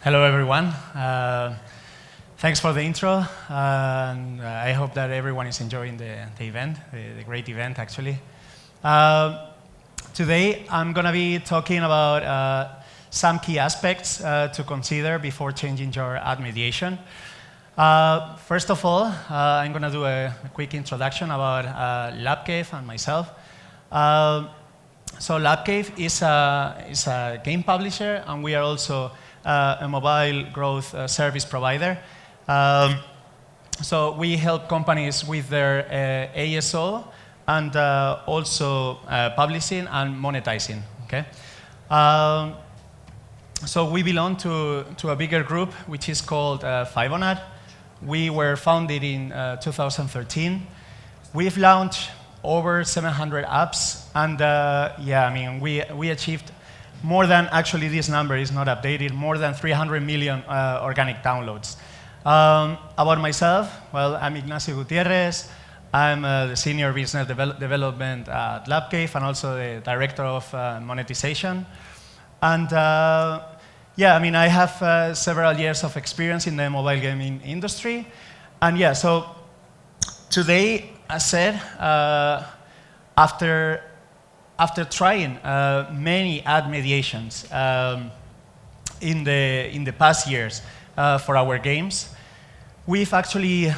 Hello, everyone. Thanks for the intro, and I hope that everyone is enjoying the event, the great event, actually. Today, I'm going to be talking about some key aspects to consider before changing your ad mediation. First of all, I'm going to do a quick introduction about LabCave and myself. So LabCave is a game publisher, and we are also a mobile growth service provider. So we help companies with their ASO and also publishing and monetizing. Okay. So we belong to a bigger group which is called Fibonat. We were founded in 2013. We've launched over 700 apps, and yeah, I mean we achieved more than, actually this number is not updated, more than 300 million organic downloads. About myself, well, I'm Ignacio Gutierrez. I'm the Senior Business Development at LabCave and also the Director of Monetization. And yeah, I mean, I have several years of experience in the mobile gaming industry. And yeah, so today, as said, after trying many ad mediations in the past years for our games, we've actually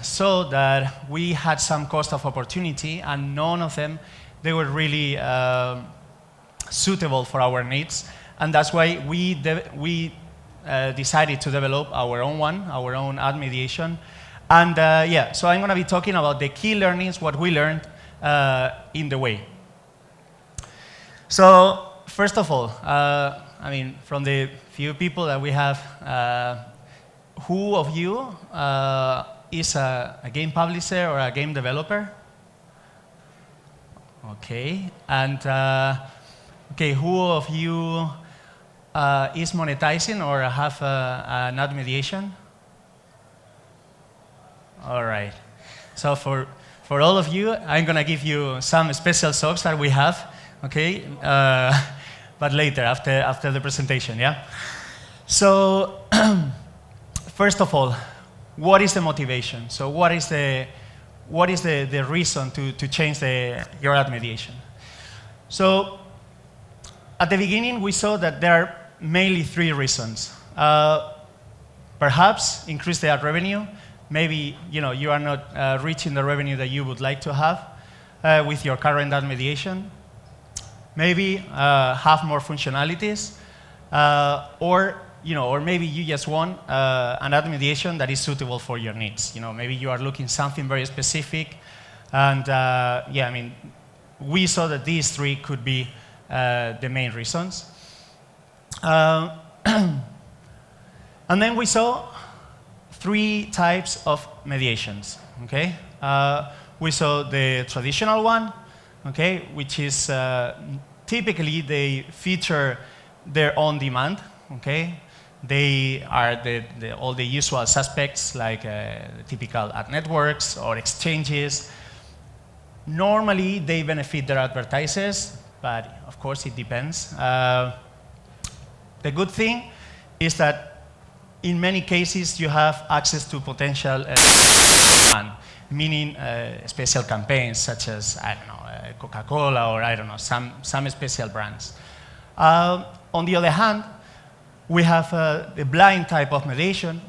saw that we had some cost of opportunity, and none of them, they were really suitable for our needs. And that's why we decided to develop our own ad mediation. And yeah, so I'm going to be talking about the key learnings, what we learned in the way. So first of all, I mean, from the few people that we have, who of you is a game publisher or a game developer? Okay, and okay, who of you is monetizing or have an ad mediation? All right. So for all of you, I'm going to give you some special socks that we have. Okay, but later, after the presentation, yeah? So, first of all, what is the motivation? So what is the reason to change your ad mediation? So, at the beginning, we saw that there are mainly three reasons. Perhaps increase the ad revenue. Maybe you are not reaching the revenue that you would like to have with your current ad mediation. Maybe have more functionalities, or maybe you just want an ad mediation that is suitable for your needs. Maybe you are looking something very specific, and yeah, I mean, we saw that these three could be the main reasons. And then we saw three types of mediations. Okay, we saw the traditional one. Okay, which is typically they feature their own demand. Okay, they are all the usual suspects like the typical ad networks or exchanges. Normally, they benefit their advertisers, but of course it depends. The good thing is that in many cases you have access to potential demand, meaning special campaigns such as, I don't know, Coca-Cola or I don't know, some special brands. On the other hand, we have the blind type of mediation,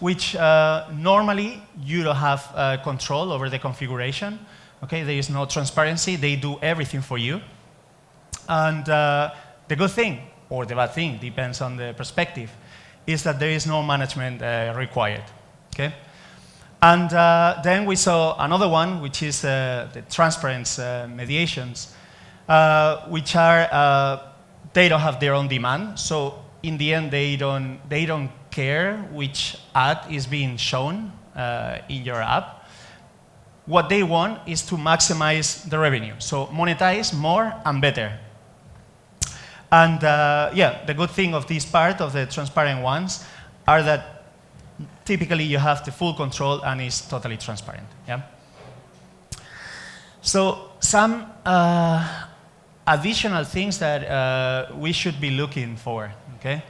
which normally you don't have control over the configuration. Okay, there is no transparency. They do everything for you. And the good thing, or the bad thing, depends on the perspective, is that there is no management required. Okay. And then we saw another one, which is the transparent mediations, which are they don't have their own demand. So in the end, they don't care which ad is being shown in your app. What they want is to maximize the revenue, so monetize more and better. And yeah, the good thing of this part of the transparent ones are that typically you have the full control and it's totally transparent. Yeah. So some additional things that we should be looking for. Okay.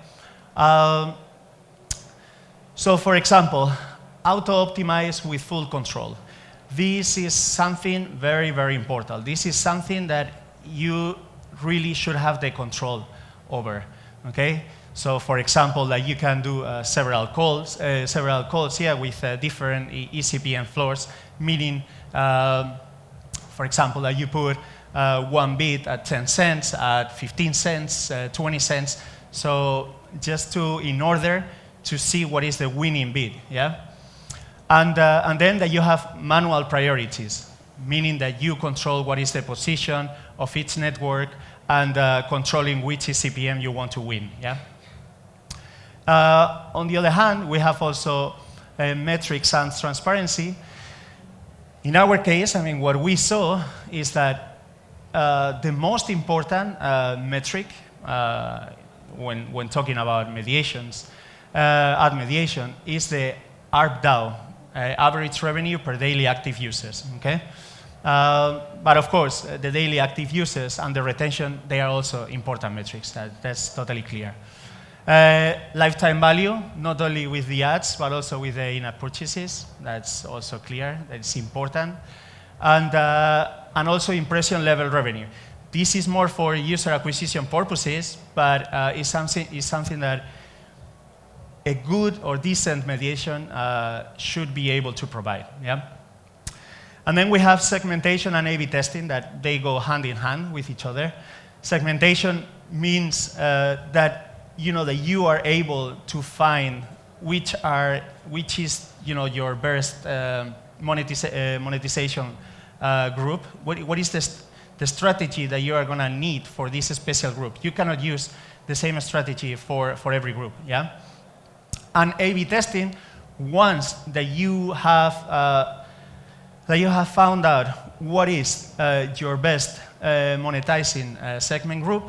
So for example, auto-optimize with full control. This is something very, very important. This is something that you really should have the control over, okay? So for example, like you can do several calls with different eCPM floors, meaning, for example, that you put one bit at 10 cents, at 15 cents, 20 cents. So just in order to see what is the winning bid, yeah? And then that you have manual priorities, meaning that you control what is the position of each network and controlling which eCPM you want to win, yeah? On the other hand, we have also metrics and transparency. In our case, I mean, what we saw is that the most important metric when talking about mediations, ad mediation, is the ARPDAU, average revenue per daily active users, okay? But of course, the daily active users and the retention, they are also important metrics, that's totally clear. Lifetime value, not only with the ads, but also with the in-app purchases, that's also clear, that's important. And also impression level revenue. This is more for user acquisition purposes, but it's something that a good or decent mediation should be able to provide, yeah? And then we have segmentation and A/B testing, that they go hand in hand with each other. Segmentation means that you are able to find which is your best monetization group. What is the strategy that you are going to need for this special group? You cannot use the same strategy for every group, yeah? And A/B testing, once that you have found out what is your best monetizing segment group,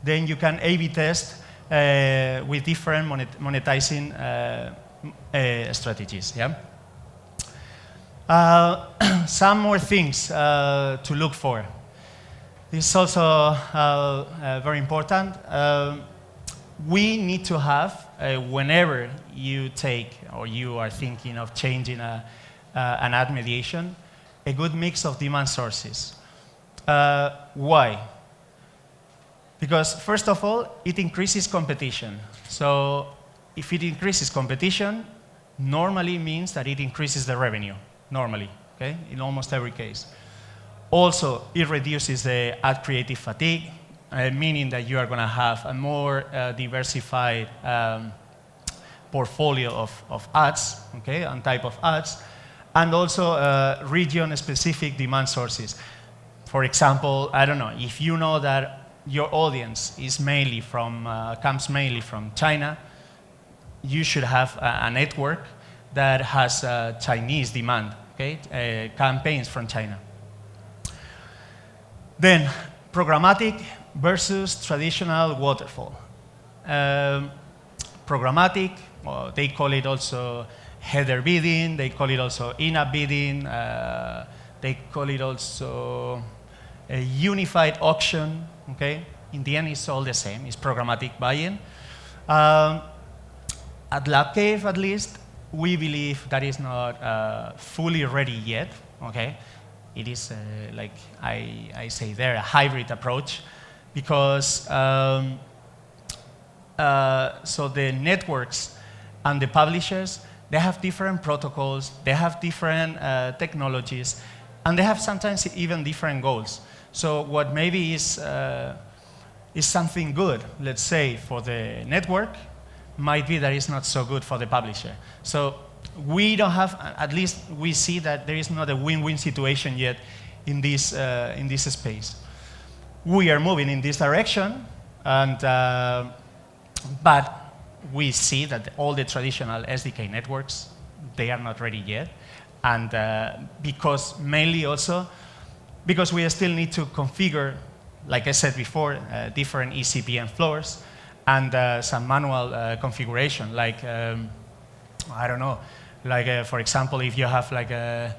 then you can A/B test with different monetizing strategies, yeah? Some more things to look for. This is also very important. We need to have, whenever you take or you are thinking of changing an ad mediation, a good mix of demand sources. Why? Because first of all, it increases competition. So if it increases competition, normally means that it increases the revenue, normally, okay, in almost every case. Also, it reduces the ad creative fatigue, meaning that you are going to have a more diversified portfolio of ads, okay, and type of ads, and also region-specific demand sources. For example, I don't know, if you know that your audience is comes mainly from China, you should have a network that has Chinese demand, okay, campaigns from China. Then, programmatic versus traditional waterfall. Programmatic, they call it also header bidding, they call it also in-app bidding, they call it also a unified auction, okay? In the end, it's all the same, it's programmatic buying. At LabCave, at least, we believe that is not fully ready yet, okay? It is, like I say there, a hybrid approach, because so the networks and the publishers, they have different protocols, they have different technologies, and they have sometimes even different goals. So what maybe is something good, let's say, for the network, might be that it's not so good for the publisher. So we don't have, at least we see that there is not a win-win situation yet in this space. We are moving in this direction, and but we see that all the traditional SDK networks, they are not ready yet, and because mainly also because we still need to configure, like I said before, different eCPM floors and some manual configuration, like I don't know, like for example, if you have like a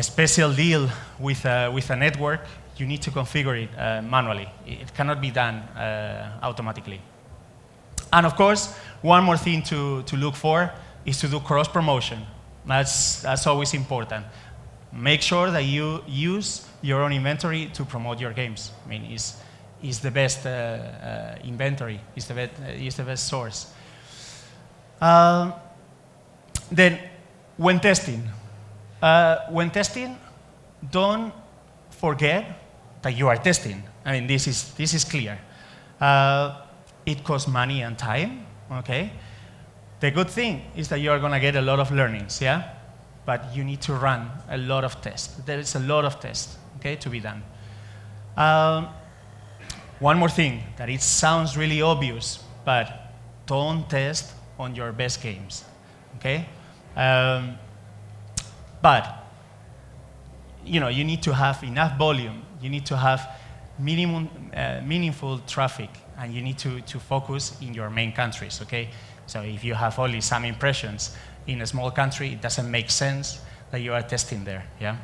special deal with a network, you need to configure it manually. It cannot be done automatically. And of course, one more thing to look for is to do cross-promotion. That's always important. Make sure that you use your own inventory to promote your games. I mean, is the best inventory, is the best source. Then, when testing, don't forget that you are testing. I mean, this is clear. It costs money and time. Okay. The good thing is that you are going to get a lot of learnings. Yeah. But you need to run a lot of tests. There is a lot of tests, okay, to be done. One more thing, that it sounds really obvious, but don't test on your best games, okay? But you need to have enough volume. You need to have meaningful traffic, and you need to focus in your main countries, okay? So if you have only some impressions in a small country, it doesn't make sense that you are testing there, yeah?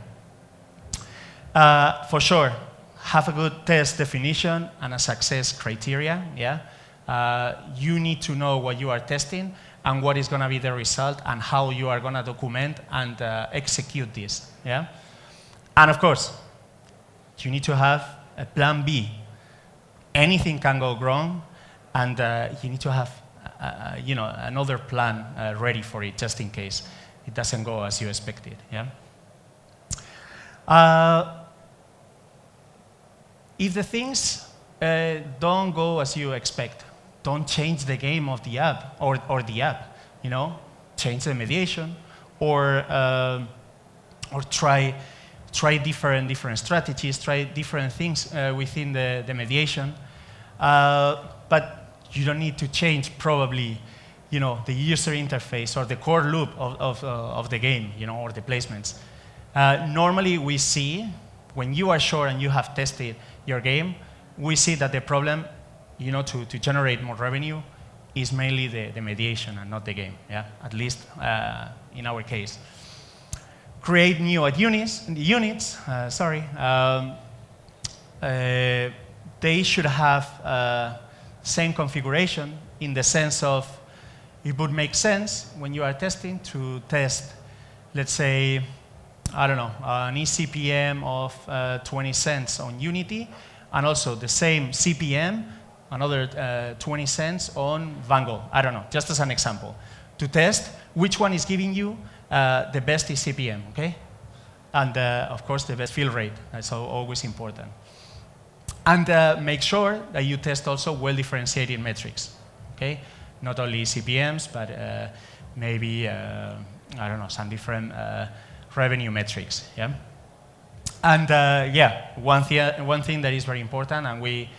For sure, have a good test definition and a success criteria, yeah? You need to know what you are testing and what is gonna be the result and how you are gonna document and execute this, yeah? And of course, you need to have a plan B. Anything can go wrong, and you need to have another plan ready for it, just in case it doesn't go as you expected. Yeah. If the things don't go as you expect, don't change the game of the app or the app. Change the mediation, or try different strategies, try different things within the mediation. But you don't need to change probably, the user interface or the core loop of the game, or the placements. Normally we see, when you are sure and you have tested your game, we see that the problem, to generate more revenue is mainly the mediation and not the game, yeah? At least in our case. Create new units. They should have same configuration, in the sense of, it would make sense when you are testing to test, let's say, I don't know, an eCPM of 20 cents on Unity, and also the same CPM, another 20 cents on Vango. I don't know, just as an example, to test which one is giving you the best eCPM, okay? And of course, the best fill rate. That's always important. And make sure that you test also well-differentiated metrics, okay? Not only CPMs, but maybe, I don't know, some different revenue metrics, yeah? And one thing that is very important, and we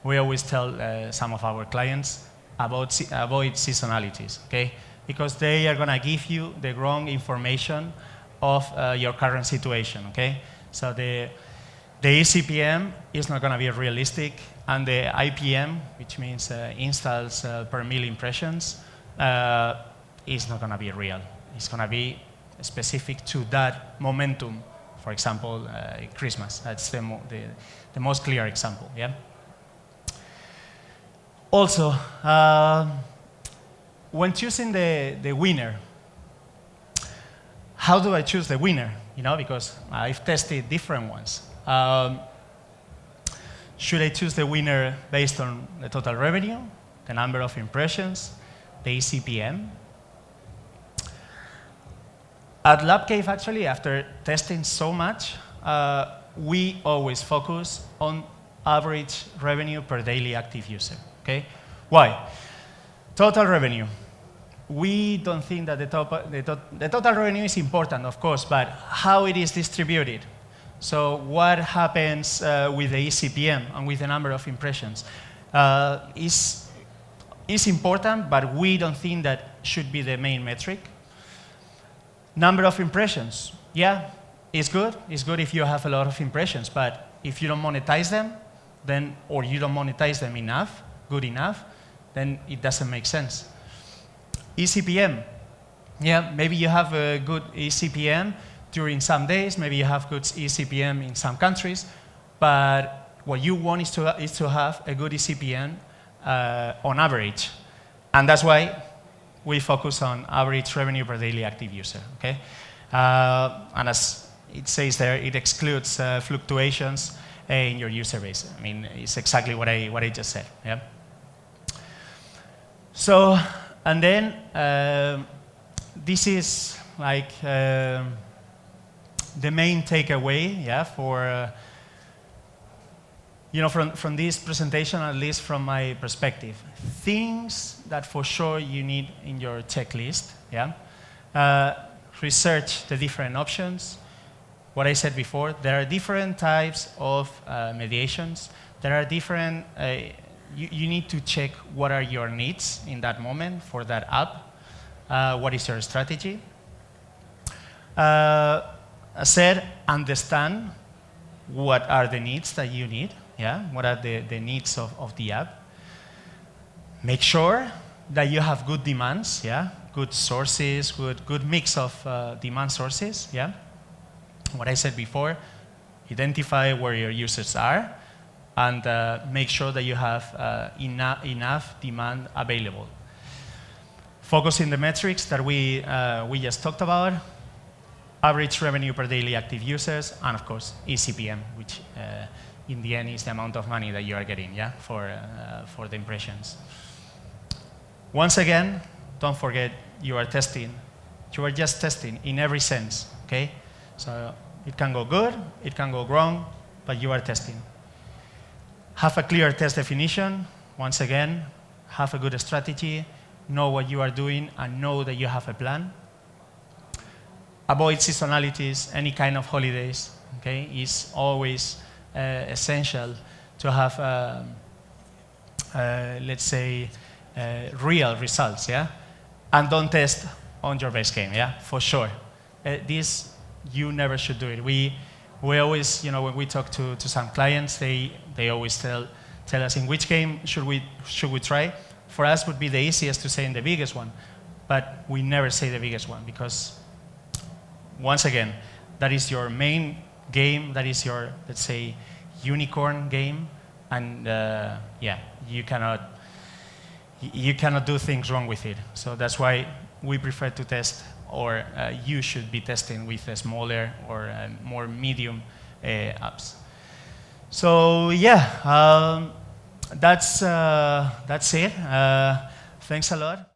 always tell some of our clients, avoid seasonalities, okay? Because they are gonna give you the wrong information of your current situation, okay? So the eCPM is not going to be realistic, and the IPM, which means installs per mil impressions, is not going to be real. It's going to be specific to that momentum. For example, Christmas. That's the most clear example. Yeah. Also, when choosing the winner, how do I choose the winner? Because I've tested different ones. Should I choose the winner based on the total revenue, the number of impressions, the eCPM? At LabCave, actually, after testing so much, we always focus on average revenue per daily active user, okay? Why? Total revenue. We don't think that the total revenue is important, of course, but how it is distributed. So what happens with the eCPM and with the number of impressions is important, but we don't think that should be the main metric. Number of impressions, yeah, it's good. It's good if you have a lot of impressions, but if you don't monetize them, then, or you don't monetize them enough, good enough, then it doesn't make sense. eCPM, yeah, maybe you have a good eCPM during some days, maybe you have good eCPM in some countries, but what you want is to have a good eCPM on average. And that's why we focus on average revenue per daily active user, okay? And as it says there, it excludes fluctuations in your user base. I mean, it's exactly what I just said, yeah? So, and then this is like the main takeaway, yeah, for you know, from this presentation, at least from my perspective. Things that for sure you need in your checklist, yeah? Research the different options. What I said before, there are different types of mediations. There are different, you need to check what are your needs in that moment for that app. What is your strategy? As said, understand what are the needs that you need. Yeah, what are the needs of the app? Make sure that you have good demands, yeah, good sources, good mix of demand sources, yeah. What I said before, identify where your users are and make sure that you have enough demand available. Focus in the metrics that we just talked about, average revenue per daily active users, and of course, eCPM, which in the end is the amount of money that you are getting, yeah, for the impressions. Once again, don't forget you are testing. You are just testing in every sense, okay? So it can go good, it can go wrong, but you are testing. Have a clear test definition. Once again, have a good strategy, know what you are doing, and know that you have a plan. Avoid seasonalities, any kind of holidays, okay? It's always essential to have, let's say, real results, yeah? And don't test on your base game, yeah? For sure. This, you never should do it. We always, you know, when we talk to some clients, they always tell us in which game should we try. For us, would be the easiest to say in the biggest one, but we never say the biggest one because, once again, that is your main game, that is your, let's say, unicorn game, and yeah, you cannot do things wrong with it. So that's why we prefer to test, or you should be testing with a smaller or more medium apps. So yeah, that's it. Thanks a lot.